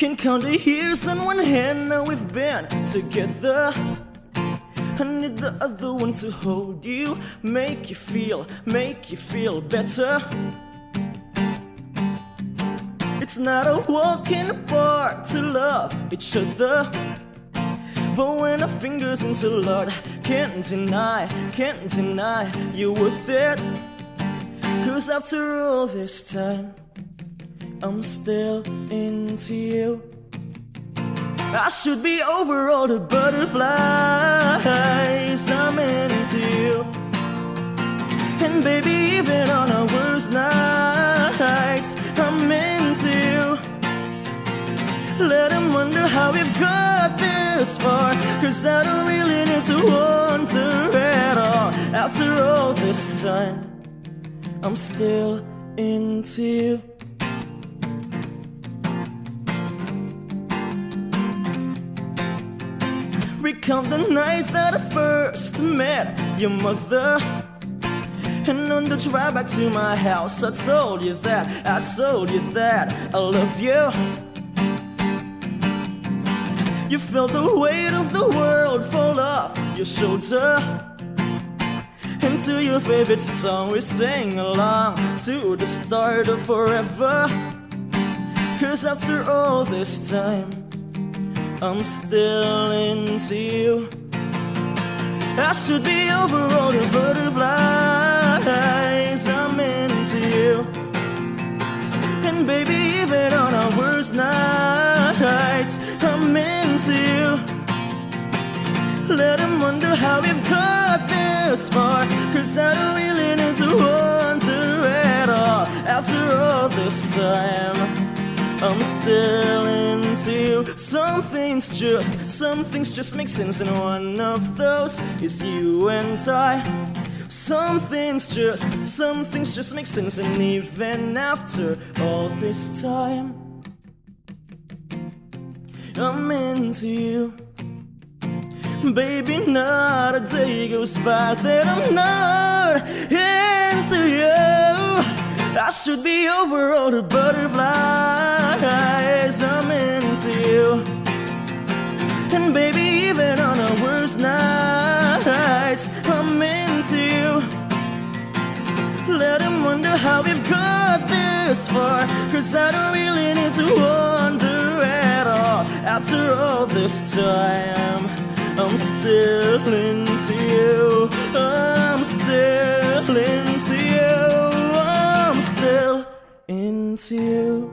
Can count the years on one hand, now we've been together. I need the other one to hold you, make you feel better. It's not a walk in the park to love each other, but when our fingers interlock, can't deny you're worth it. 'Cause after all this time, I'm still into you. I should be over all the butterflies, I'm into you. And baby, even on our worst nights, I'm into you. Let them wonder how we've got this far, 'cause I don't really need to wonder at all. After all this time, I'm still into you. Recount the night that I first met your mother, and on the drive back to my house, I told you that I love you. You felt the weight of the world fall off your shoulder, and to your favorite song we sang along to the start of forever. 'Cause after all this time, I'm still into you. I should be over all the butterflies, I'm into you. And baby, even on our worst nights, I'm into you. Let them wonder how we've got this far, 'cause I don't really need to wonder at all. After all this time, I'm still into you. Some things just make sense, and one of those is you and I. Some things just make sense, and even after all this time, I'm into you. Baby, not a day goes by that I'm not into you. I should be over all the butterflies, I'm into you. And baby, even on our worst nights, I'm into you. Let them wonder how we've got this far, 'cause I don't really need to wonder at all. After all this time, I'm still into you. I'm still into you. I'm still into you.